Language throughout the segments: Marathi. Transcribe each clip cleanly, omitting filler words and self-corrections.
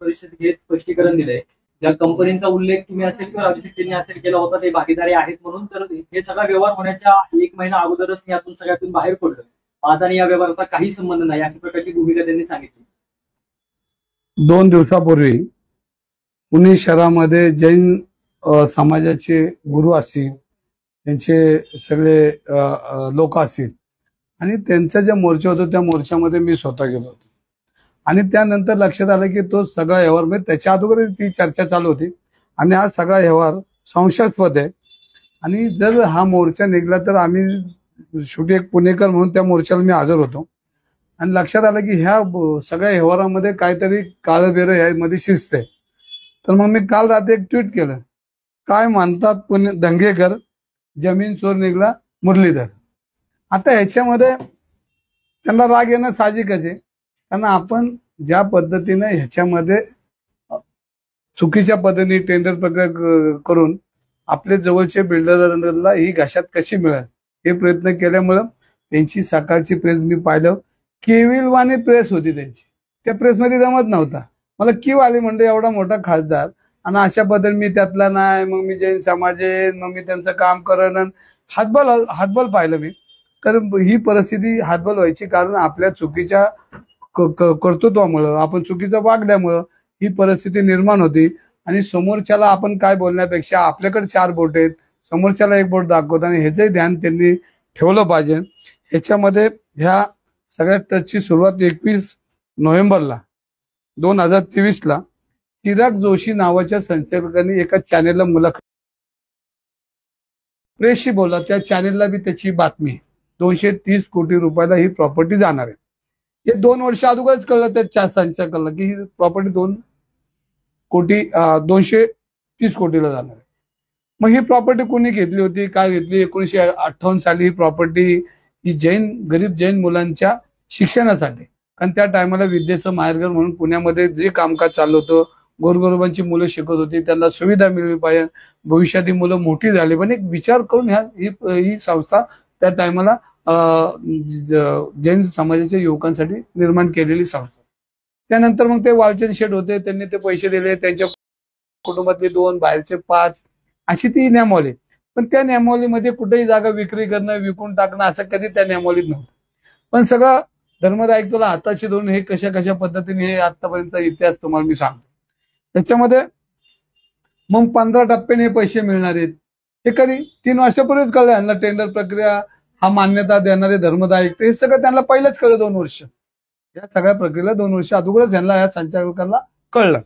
परिषदेत हे स्पष्टीकरण दिलंय. ज्या कंपनीचा उल्लेख तुम्ही असेल किंवा राजू शेट्टींनी असेल केला होता ते भागीदारी आहेत म्हणून, तर हे सगळा व्यवहार होण्याच्या 1 महिना अगोदरच मी यातून सगळ्यातून बाहेर पडलो. माझा आणि या व्यवहाराचा काही संबंध नाही अशा प्रकारची भूमिका त्यांनी सांगितली. 2 दिवसापूर्वी पुणे शहरामध्ये जैन समाजाचे गुरु असतील, त्यांचे सगळे लोक असतील आणि त्यांचा जो मोर्चा होता त्या मोर्चामध्ये मी स्वतः गेलो होतो. आणि त्यानंतर लक्षात आलं की तो सगळा व्यवहार म्हणजे त्याच्या अगोदर ती चर्चा चालू होती आणि हा सगळा व्यवहार संशयास्पद आहे. आणि जर हा मोर्चा निघला तर आम्ही शेवटी एक पुणेकर म्हणून त्या मोर्चाला मी हजर होतो. आणि लक्षात आलं की ह्या सगळ्या व्यवहारामध्ये काहीतरी काळबेरं यामध्ये शिस्त आहे. तर मग मी काल रात्री एक ट्विट केलं, काय म्हणतात पुणे दंगेकर, जमीन चोर निघला मुरलीधर. आता ह्याच्यामध्ये त्यांना राग येणं साहजिकच आहे, कारण आपण ज्या पद्धतीने ह्याच्यामध्ये चुकीच्या पद्धतीने टेंडर प्रक्रिया करून आपले जवळचे बिल्डरला ही घशात कशी मिळेल हे प्रयत्न केल्यामुळं त्यांची सकाळची प्रेस मी पाहिलं, केविलवाणी प्रेस होती त्यांची. त्या प्रेसमध्ये जमत नव्हता. मला कीव आली म्हणजे एवढा मोठा खासदार आणि अशा पद्धतीने मी त्यातला नाही, मग मी जैन समाज आहे, मग मी त्यांचं काम करणं हातबल पाहिलं मी. तर ही परिस्थिती हातबल व्हायची कारण आपल्या चुकीच्या कर्तृत्वामुळं, आपण चुकीचं वागल्यामुळं ही परिस्थिती निर्माण होती. आणि समोरच्याला आपण काय बोलण्यापेक्षा आपल्याकडे 4 बोट आहेत, समोरच्याला 1 बोट दाखवत आणि ह्याचंही ध्यान त्यांनी ठेवलं पाहिजे. ह्याच्यामध्ये ह्या सगळ्या ट्रस्टची सुरुवात 21 नोव्हेंबरला 2023ला चिराग जोशी नावाच्या संचालकांनी एका चॅनेलला मुलाखत प्रेसशी बोलला. त्या चॅनेलला बी त्याची बातमी 230 कोटी रुपयाला ही प्रॉपर्टी जाणार आहे. हे 2 वर्ष अगोदरच कळलं त्या संचालकाला की ही प्रॉपर्टी 230 कोटीला जाणार आहे. मग ही प्रॉपर्टी कोणी घेतली होती, काय घेतली? 1958 साली ही प्रॉपर्टी ही गरीब जैन मुलांच्या शिक्षणासाठी, कारण त्या टायमाला विद्येचं माहेरघर म्हणून पुण्यामध्ये जे कामकाज चाललं होतं, गोरगरिबांची मुलं शिकत होती, त्यांना सुविधा मिळली पाहिजे, भविष्यात ही मुलं मोठी झाली. पण एक विचार करून ही संस्था त्या टायमाला जैन समाजाच्या युवकांसाठी निर्माण केलेली संस्था. त्यानंतर मग ते वालचंद शेठ होते, त्यांनी ते पैसे दिले, त्यांच्या कुटुंबातले 2, बाहेरचे 5, अशी ती नियमावली. पण त्या नियमावलीमध्ये कुठेही जागा विक्री करणं, विकून टाकणं असं कधी त्या नियमावलीत नव्हतं. पण सगळं धर्मदायक तुला हाताशी धरून हे कशा पद्धतीने हे आतापर्यंत इतिहास तुम्हाला मी सांगतो. त्याच्यामध्ये मग 15 टप्प्याने पैसे मिळणार आहेत हे कधी 3 वर्षापूर्वीच कळलं यांना. टेंडर प्रक्रिया हा मान्यता देणारे धर्मदायक हे सगळं त्यांना पहिलंच कळलं 2 वर्ष. या सगळ्या प्रक्रियेला 2 वर्ष अगोदरच यांना या संचालकांना कळलं.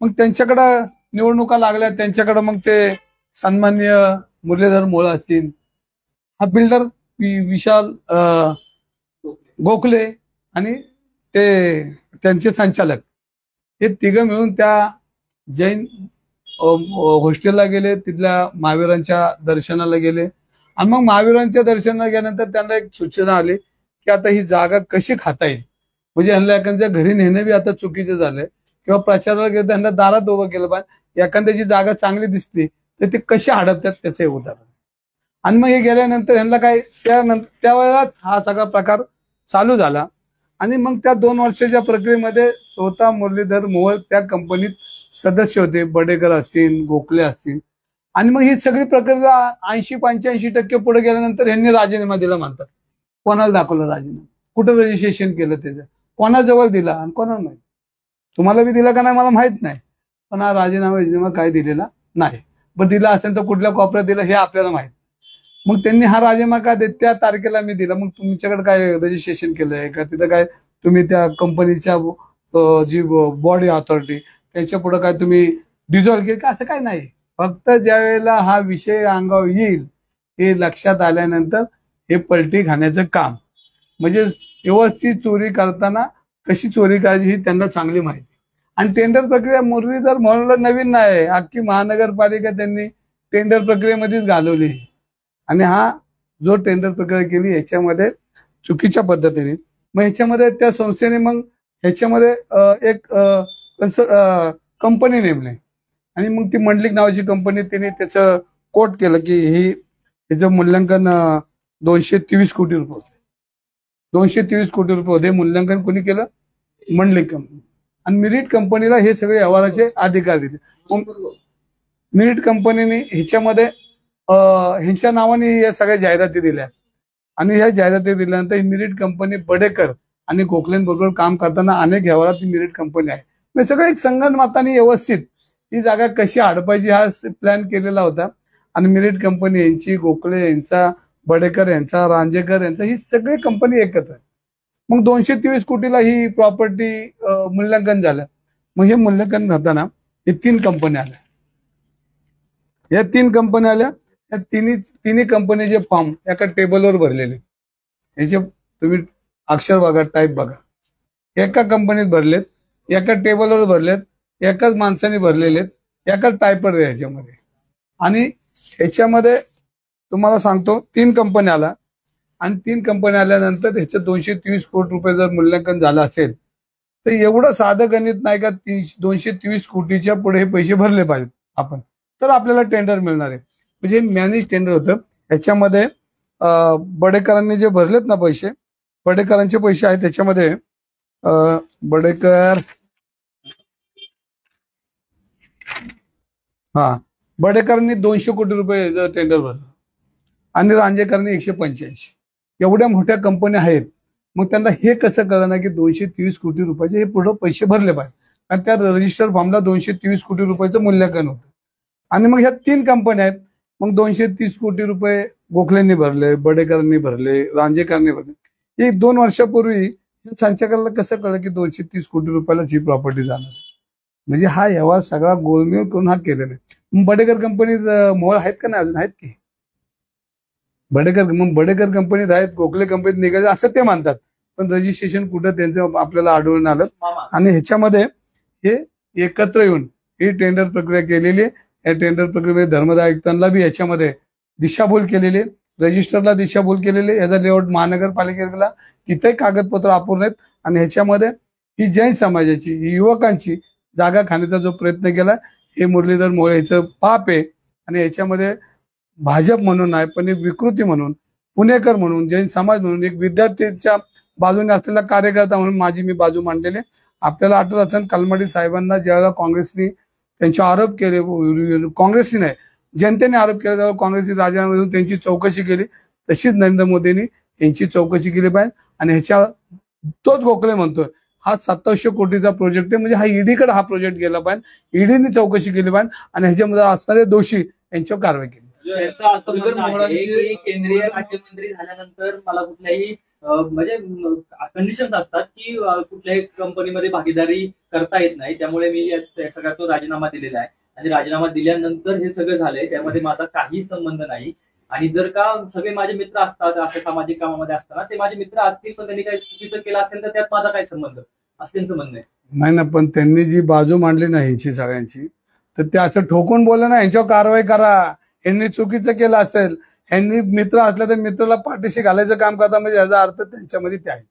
मग त्यांच्याकडं निवडणुका लागल्या, त्यांच्याकडे मग ते सन्माननीय मुरलीधर मोळ असतील, हा बिल्डर विशाल गोखले आणि ते त्यांचे संचालक हे तिघं मिळून त्या जैन हॉस्टेलला गेले, तिथल्या महावीरांच्या दर्शनाला गेले. आणि मग महावीरांच्या दर्शनाला गेल्यानंतर त्यांना एक सूचना आली की आता ही जागा कशी खाता येईल. म्हणजे यांना एखाद्या घरी नेणं बी आता चुकीचं झालंय, किंवा प्रचाराला गेलं त्यांना दारात उभं केलं पाहिजे. एखाद्याची जागा चांगली दिसली तर ते कशी हडपतात त्याचं हे उदाहरण. आणि मग हे गेल्यानंतर यांना काय त्यावेळेलाच हा सगळा प्रकार चालू झाला. आणि मग त्या 2 वर्षाच्या प्रक्रियेमध्ये स्वतः मुरलीधर मोहोळ त्या कंपनीत सदस्य होते, बडेकर असतील, गोखले असतील. आणि मग ही सगळी प्रक्रिया 80-85% पुढे गेल्यानंतर यांनी राजीनामा दिला म्हणतात. कोणाला दाखवलं राजीनामा, कुठं रजिस्ट्रेशन केलं त्याचं, कोणाजवळ दिला आणि कोणाला माहिती. तुम्हाला बी दिला का नाही मला माहित नाही, पण हा राजीनामा काय दिलेला नाही. पण दिला असेल तर कुठल्या कोपऱ्यात दिला हे आपल्याला माहित. मग त्यांनी हा राजीनामा का देत त्या तारखेला मी दिला. मग तुमच्याकडे काय रजिस्ट्रेशन केलंय का, तिथं काय तुम्ही त्या कंपनीच्या जी बॉडी अथॉरिटी त्याच्या पुढे काय तुम्ही डिझॉल्व्ह केलं का, असं काय नाही. फक्त ज्या वेळेला हा विषय अंगावर येईल हे लक्षात आल्यानंतर हे पलटी खाण्याचं काम, म्हणजे व्यवस्थित चोरी करताना कशी चोरी करायची ही त्यांना चांगली माहिती. आणि टेंडर प्रक्रिया मुरलीधर मोहोळला नवीन नाही, अख्खी महानगरपालिका त्यांनी टेंडर प्रक्रियेमध्येच घालवली. आणि हा जो टेंडर प्रक्रिया केली ह्याच्यामध्ये चुकीच्या पद्धतीने, मग ह्याच्यामध्ये त्या संस्थेने मग ह्याच्यामध्ये एक कंपनी नेमली. आणि मग ती मंडलिक नावाची कंपनी, तिने त्याचं कोट केलं की ह्याचं मूल्यांकन 223 कोटी रुपये होते. 223 कोटी रुपये होते मूल्यांकन कोणी केलं, मंडलिक कंपनी. आणि मिरिट कंपनीला हे सगळे व्यवहाराचे अधिकार दिले. मिरिट कंपनीने ह्याच्यामध्ये ह्यांच्या नावाने या सगळ्या जाहिराती दिल्या आणि ह्या जाहिराती दिल्यानंतर ही मिरिट कंपनी बडेकर आणि गोखलेंबरोबर काम करताना अनेक व्यवहारात ही मिरिट कंपनी आहे. म्हणजे सगळं एक संगणमताने व्यवस्थित ही जागा कशी हडपायची हा प्लॅन केलेला होता. आणि मिरिट कंपनी यांची, गोखले यांचा, बडेकर यांचा, रांजेकर यांचा, ही सगळी कंपनी एकत्र आहे. मग 223 कोटीला ही प्रॉपर्टी मूल्यांकन झालं. मग हे मूल्यांकन करताना हे 3 कंपन्या आल्या. या 3 कंपन्या आल्या. या तिन्ही कंपनीचे फॉर्म एका टेबलवर भरलेले. याचे तुम्ही अक्षर बघा, टाईप बघा. एका कंपनीत भरलेत, एका टेबलवर भरलेत, एकाच माणसाने भरलेले, एकाच टाईपर याच्यामध्ये. आणि ह्याच्यामध्ये तुम्हाला सांगतो 3 कंपन्या आल्या आणि 3 कंपन्या आल्यानंतर ह्याच्यात 223 कोटी रुपये जर मूल्यांकन झालं असेल तर एवढं साधं गणित नाही का 223 कोटीच्या पुढे हे पैसे भरले पाहिजेत आपण, तर आपल्याला टेंडर मिळणार आहे. म्हणजे मॅनेज टेंडर होतं. ह्याच्यामध्ये बडेकरांनी जे भरलेत ना पैसे, बडेकरांचे पैसे आहेत त्याच्यामध्ये. बडेकरांनी 200 कोटी रुपये टेंडर भरलं आणि रांजेकरांनी 185. एवढ्या मोठ्या कंपन्या आहेत. मग त्यांना हे कसं कळलं ना की 223 कोटी रुपयाचे हे पुढे पैसे भरले पाहिजे. आणि त्या रजिस्टर फॉर्मला 223 कोटी रुपयाचं मूल्यांकन होतं. आणि मग ह्या 3 कंपन्या आहेत. मग 230 कोटी रुपये गोखलेंनी भरले, बडेकरांनी भरले, रांजेकरांनी भरले. हे 2 वर्षापूर्वी संचालकाला कसं कळलं की 230 कोटी रुपयाला ही प्रॉपर्टी जाणार. म्हणजे हा व्यवहार सगळा गोलमेल करून हा केलेला आहे. बडेकर कंपनीत मोळ आहेत का नाही, अजून आहेत की बडेकर कंपनीत आहेत, गोखले कंपनीत निघायचं असं ते मानतात. पण रजिस्ट्रेशन कुठं त्यांचं आपल्याला आढळून आलं. आणि ह्याच्यामध्ये हे एकत्र येऊन ही टेंडर प्रक्रिया केलेली आहे. या टेंडर प्रक्रियेमध्ये धर्मदाय आयुक्तांना बी याच्यामध्ये दिशाभूल केलेली, रजिस्टरला दिशाभूल केलेली. याचा लेआउट महानगरपालिकेला तिथे कागदपत्र अपूर्ण आहेत. आणि ह्याच्यामध्ये ही जैन समाजाची, ही युवकांची जागा खाण्याचा जो प्रयत्न केला हे मुरलीधर मोहोळ याचं पाप आहे. आणि याच्यामध्ये भाजप म्हणून नाही पण एक विकृती म्हणून, पुणेकर म्हणून, जैन समाज म्हणून, एक विद्यार्थ्यांच्या बाजूने असलेला कार्यकर्ता म्हणून मी बाजू मांडलेली. आपल्याला आठवत असेल कलमाडी साहेबांना ज्यावेळेला काँग्रेसने त्यांचे आरोप केले, काँग्रेसने नाही जनतेने आरोप केला, तेव्हा काँग्रेसने राजीनामा देऊन त्यांची चौकशी केली. तशीच नरेंद्र मोदींनी यांची चौकशी केली पाहिजे. आणि ह्याच्या तोच गोखले म्हणतोय हा 2700 कोटीचा प्रोजेक्ट आहे. म्हणजे हा ईडीकडे हा प्रोजेक्ट गेला पाहिजे. ईडीने चौकशी केली पाहिजे आणि ह्याच्यामध्ये असणारे दोषी यांच्यावर कारवाई केली. केंद्रीय राज्यमंत्री झाल्यानंतर मला कुठल्याही म्हणजे कंडिशन्स असतात की कुठल्याही कंपनीमध्ये भागीदारी करता येत नाही. त्यामुळे मी सगळ्यात तो राजीनामा दिलेला आहे. आणि राजीनामा दिल्यानंतर हे सगळं झालंय, त्यामध्ये माझा काही संबंध नाही. आणि जर का सगळे माझे मित्र असतात अशा सामाजिक कामामध्ये असताना ते माझे मित्र असतील पण त्यांनी काही चुकीचं केलं असेल तर त्यात माझा काय संबंध असं त्यांचं म्हणणं आहे. नाही ना, पण त्यांनी जी बाजू मांडली ना यांची सगळ्यांची, तर ते असं ठोकून बोललं ना यांच्यावर कारवाई करा. यांनी चुकीचं केलं असेल, यांनी मित्र असलं तर मित्राला पाठीशी घालायचं काम करता, म्हणजे याचा अर्थ त्यांच्यामध्ये ते आहे.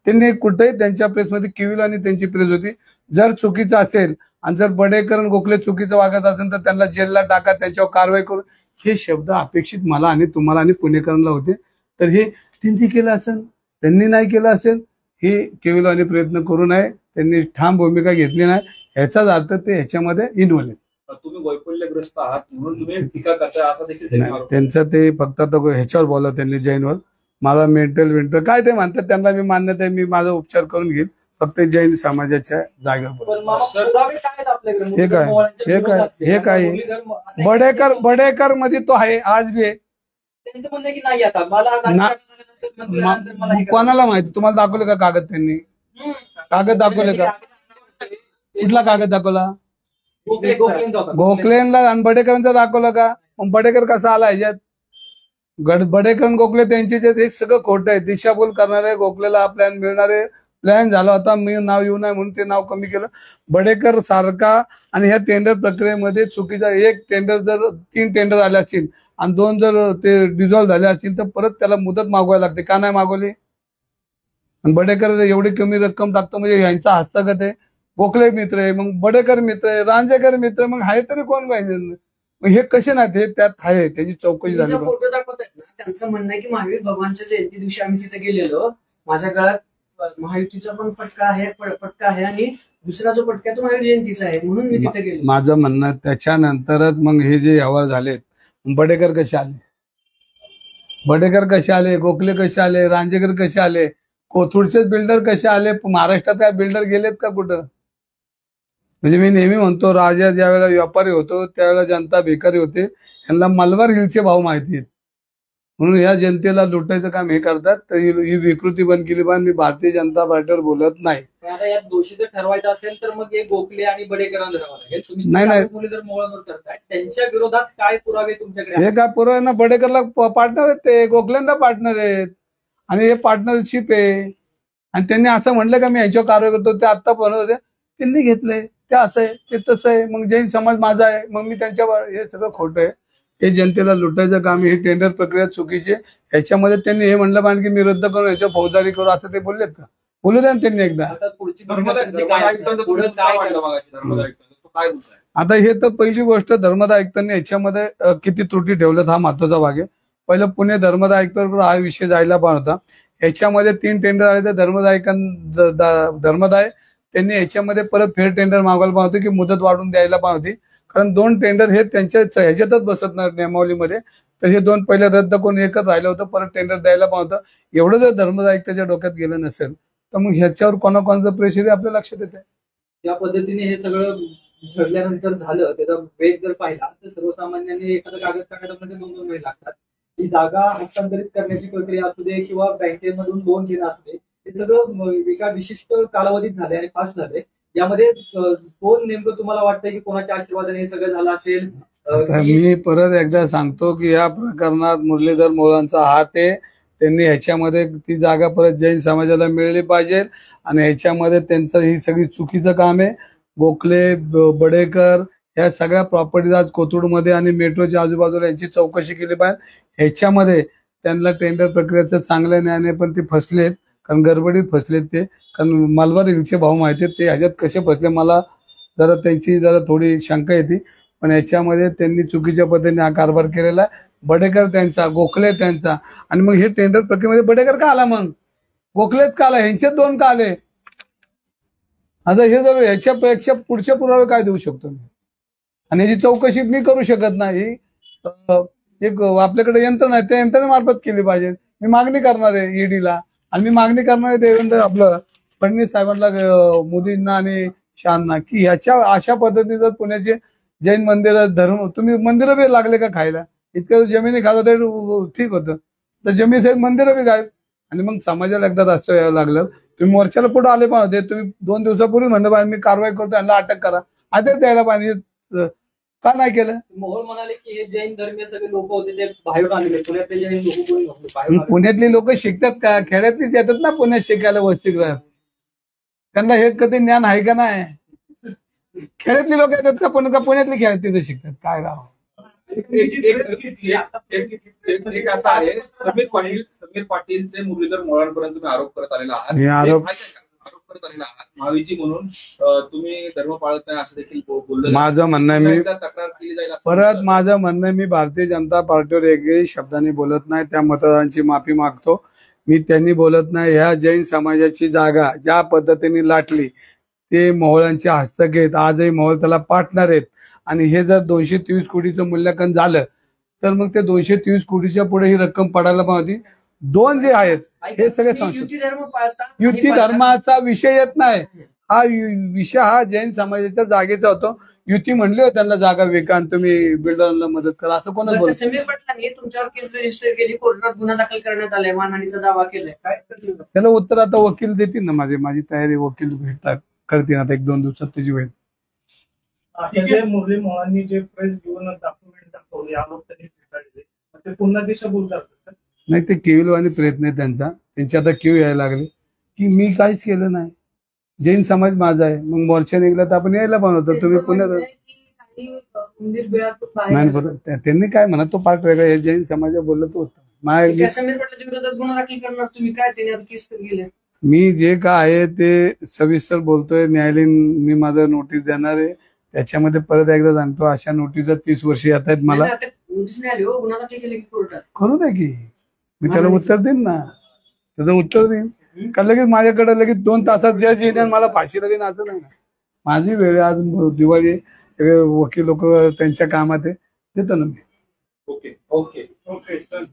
त्यांनी कुठेही त्यांच्या प्रेसमध्ये किविल आणि त्यांची प्रेस होती. जर चुकीचं असेल आणि जर बडेकर गोखले चुकीचं वागत असेल तर त्यांना जेलला टाका, त्यांच्यावर कारवाई करू, हे शब्द अपेक्षित मला आणि तुम्हाला आणि पुणेकरांना होते. तर हे त्यांनी केलं असेल, त्यांनी नाही केलं असेल, हे केविलवाणी प्रयत्न करू नये. त्यांनी ठाम भूमिका घेतली नाही ह्याचाच अर्थ ते ह्याच्यामध्ये इन्व्हॉल्व आहे. तुम्ही वैफल्यग्रस्त आहात म्हणून तुम्ही टीका करताय असं देखील त्यांचं ते फक्त ह्याच्यावर बोला त्यांनी जैनवर. मला मेंटल काय ते म्हणतात त्यांना मी मान्यता आहे, मी माझा उपचार करून घेईल. फक्त जैन समाजाच्या जागेवर हे काय बडेकर मध्ये तो आहे आज बी आहे. त्यांचं म्हणणं की नाही आता मला कोणाला माहिती? तुम्हाला दाखवले का कागद? त्यांनी कागद दाखवले का? कुठला कागद दाखवला? गोखलेंना आणि बडेकरांचा दाखवलं का? मग बडेकर कसा आला ह्याच्यात? बडेकर गोखले त्यांचे जे हे सगळं खोटं आहे. दिशाभूल करणारे, गोखलेला प्लॅन मिळणारे, प्लॅन झाला होता, मी नाव येऊ नये म्हणून ते नाव कमी केलं. बडेकर सारखा आणि ह्या टेंडर प्रक्रियेमध्ये चुकीचा एक टेंडर जर 3 टेंडर आले असतील आणि 2 जर ते डिझॉल्व्ह झाले असतील तर परत त्याला मुदत मागवायला लागते. का नाही मागवली? आणि बडेकर एवढी कमी रक्कम टाकतो म्हणजे यांचा हस्तगत आहे. गोखले मित्र आहे, मग बडेकर मित्र आहे, रांजेकर मित्र, मग आहे तरी कोण पाहिजे? मग हे कसे नाही ते त्यात आहे, त्याची चौकशी झाली. फोटो दाखवत आहेत ना, त्यांचं म्हणणं आहे की महावीर भगवानच्या जयंती दिवशी आम्ही तिथे गेलेलो, माझ्या गळ्यात महायुतीचा पण फटका आहे आणि दुसरा जो पटका तो महावीर जयंतीचा आहे म्हणून मी तिथे गेलो. माझं म्हणणं त्याच्यानंतरच मग हे जे व्यवहार झालेत, बडेकर कसे आले, बडेकर कसे आले, गोखले कसे आले, रांजेकर कसे आले, कोथरूडचेच बिल्डर कसे आले, महाराष्ट्रात काय बिल्डर गेलेत का कुठं? म्हणजे मी नेहमी म्हणतो, राजा ज्यावेळेला व्यापारी होतो त्यावेळेला जनता भिकारी होते. यांना मलबार हिलचे भाव माहिती आहेत, म्हणून या जनतेला लुटायचं काम हे करतात. तर ही विकृती बंद केली पाहिजे. मी भारतीय जनता पार्टीवर बोलत नाही. पण आता यात दोषी जर ठरवायचं असेल तर मग हे गोखले आणि बडेकरांना ठरवायला लागेल. तुम्ही नाही. मुरलीधर मोहोळांवर करताय, त्यांच्या विरोधात काय पुरावे तुमच्याकडे आहेत? हे काय पूर्व ना, बडेकरला पार्टनर आहेत, ते गोखलेंना पार्टनर आहेत आणि हे पार्टनरशिप आहे. आणि त्यांनी असं म्हणलं का मी यांच्यावर कारवाई करतो, ते आता म्हणत होते त्यांनी घेतलंय, ते असं आहे, ते तसं आहे, मग जैन समाज माझा आहे, मग मी त्यांच्यावर, हे सगळं खोटं आहे. हे जनतेला लुटायचं काम, हे टेंडर प्रक्रिया चुकीची. ह्याच्यामध्ये त्यांनी हे म्हणलं पाहिजे की मी रद्द करू, याच्या फौजदारी करू, असं ते बोललेत का? बोलू द्या ना त्यांनी एकदा. आता पुढची धर्मदाय आयुक्तांचं पुढे काय वाटलं मागाशी धर्मदाय आयुक्तांचं? तो काय मुद्दा आहे? आता हे तर पहिली गोष्ट, धर्मदाय आयुक्तांनी याच्यामध्ये किती त्रुटी ठेवल्यात हा महत्वाचा भाग आहे. पहिलं पुणे धर्मदाय आयुक्तांवर हा विषय जायला पाहिजे होता. याच्यामध्ये 3 टेंडर आले तर धर्मदाय त्यांनी याच्यामध्ये परत फेर टेंडर मागवायला पाहिजे होते की मुदत वाढवून द्यायला पाहिजे होती. कारण 2 टेंडर हे त्यांच्या ह्याच्यातच बसत नाही नियमावलीमध्ये. तर हे 2 पहिले रद्द करून एकच राहिलं होतं, परत टेंडर द्यायला पाहिजे होतं. एवढं जर धर्मदाय आयुक्ताच्या डोक्यात गेलं नसेल तर मग ह्याच्यावर कोणाकोणाचं प्रेशर आहे आपल्या लक्षात येते. ज्या पद्धतीने हे सगळं घडल्यानंतर झालं त्याचा वेग जर पाहिला तर सर्वसामान्यांनी एखादं कागद काढण्यामध्ये 2 महिने लागतात. ही जागा हस्तांतरित करण्याची प्रक्रिया असू दे किंवा बँकेमधून लोन घेणं असू दे, हे सगळं एका विशिष्ट कालावधीत झाले आणि फास्ट झाले. यामध्ये कोण नेमकं तुम्हाला वाटतंय की कोणाच्या आशीर्वादाने हे सगळं झालं असेल? मी परत एकदा सांगतो की या प्रकरणात मुरलीधर मोहोळांचा हात आहे. त्यांनी ह्याच्यामध्ये ती जागा परत जैन समाजाला मिळाली पाहिजे आणि ह्याच्यामध्ये त्यांचं ही सगळी चुकीचं काम आहे. गोखले, बडेकर या सगळ्या प्रॉपर्टीज आज कोथरूडमध्ये आणि मेट्रोच्या आजूबाजूला यांची चौकशी केली पाहिजे. ह्याच्यामध्ये त्यांना टेंडर प्रक्रियेचं चांगल्या न्यायाने पण ते फसलेत, कारण गडबडीत फसलेत ते. कारण मलबार हिलचे भाव माहिती आहेत, ते ह्याच्यात कसे फसले मला जरा त्यांची थोडी शंका येते. पण याच्यामध्ये त्यांनी चुकीच्या पद्धतीने हा कारभार केलेला आहे. बडेकर त्यांचा, गोखले त्यांचा, आणि मग हे टेंडर प्रक्रियेमध्ये बडेकर का आला, मग गोखलेच का आला, ह्यांचे 2 का आले? आता हे जर ह्याच्यापेक्षा पुढचे पुरावे काय देऊ शकतो मी? आणि याची चौकशी मी करू शकत नाही. एक आपल्याकडे यंत्रणा आहे, त्या यंत्रणेमार्फत केली पाहिजे. मी मागणी करणार आहे ईडीला, आणि मी मागणी करणार आहे देवेंद्र आपलं फडणवीस साहेबांना, मोदींना आणि शहांना की ह्याच्या अशा पद्धतीने जर पुण्याचे जैन मंदिर धर्म, तुम्ही मंदिरं बी लागले का खायला? इतक्या जमिनी खात होते ठीक होतं, तर जमीन सहित मंदिरं बी गायब. आणि मग समाजाला एकदा राष्ट्र यावं लागलं. तुम्ही मोर्चाला पुढे आले पाहिजे. तुम्ही 2 दिवसापूर्वी म्हणलं पाहिजे मी कारवाई करतो, यांना अटक करा, आदेश द्यायला पाहिजे. का नाही केलं? मोहोळ म्हणाले की हे जैन धर्मीय सगळे लोक होते ते बाहेरून आलेले, पुण्यातले जैन लोक कोणी नव्हते बाहेरून. पुण्यातली लोक शिकतात का? खेड्यातलीच येतात ना पुण्यात शिकायला वसतिगृहात. त्यांना हे कधी ज्ञान आहे का नाही? खेड्यातली लोक येतात का पुण्यातली खेळात तिथे शिकतात? काय राव. एक असा आहे, समीर पाटीलचे मुरलीधर मोहोळांपर्यंत तुम्ही आरोप करत आलेला आहात. हे आरोप करत आलेला आहात महाविजी म्हणून तुम्ही धर्म पाळत नाही असं देखील बोललं. माझं म्हणणं आहे, मी तक्रार केली जाईल परत माझं म्हणणं आहे, मी भारतीय जनता पार्टीवर एकही शब्दाने बोलत नाही. त्या मतदारांची माफी मागतो. मी त्यांनी बोलत नाही. ह्या जैन समाजाची जागा ज्या पद्धतीने लाटली ते मोहोळांचे हस्तक आहेत. आजही मोहोळ त्याला पार्टनर आहेत. आणि हे जर 223 कोटीचं मूल्यांकन झालं तर मग ते 223 कोटीच्या पुढे ही रक्कम पडायला पाहिजे. 2 जे आहेत हे सगळे युती धर्म पाळता, युती धर्माचा विषय येत नाही. हा विषय हा जैन समाजाच्या जागेचा होतो. युती म्हणली होती त्यांना जागा विका आणि तुम्ही बिल्डरला मदत करा, असं कोणच बोलत. समीर पाटलांनी तुमच्यावर केस रजिस्टर केली, कोर्टात गुन्हा दाखल करण्यात आलाय, मानहानीचा दावा केलाय. काय त्याला उत्तर आता वकील देतील ना. माझी तयारी वकील भेटतात करतील आता 1-2 दिवसात त्याची वेळ. मुरली मोहोळांनी जे प्रेस घेऊन डॉक्युमेंट दाखवले, आरोप त्यांनी फेटाळले, ते पुन्हा दिशाभूल करतात. नाही, ते केविलवाणी प्रयत्न आहे त्यांचा. त्यांची आता क्यू यायला लागली की मी काहीच केलं नाही, जैन समाज माझा आहे. मग मोर्चा निघला तर आपण यायला पण होतं. तुम्ही पुण्यात नाही बरोबर. त्यांनी काय म्हणत तो पार्ट वेगळा, हे जैन समाजा बोललं तो होतं. समीर पाटलाच्या विरोधात गुन्हा दाखल करणार तुम्ही, काय त्याने केस गेले? मी जे काय आहे ते सविस्तर बोलतोय. न्यायालयीन मी माझं नोटीस देणार आहे. त्याच्यामध्ये परत एकदा सांगतो, अशा नोटीस 30 वर्ष येत आहेत मला. नोटीस नाही आली हो, गुन्हा दाखल केले की कोर्टात. करू दे की, मी त्याला उत्तर देईन ना, त्याचं उत्तर देईन. का लगेच माझ्याकडे लगेच 2 तासात जज येईन मला फाशीला देईन असं नाही ना. माझी वेळ आज दिवाळी सगळे वकील लोक त्यांच्या कामात आहे, देतो ना मी. ओके ओके ओके चल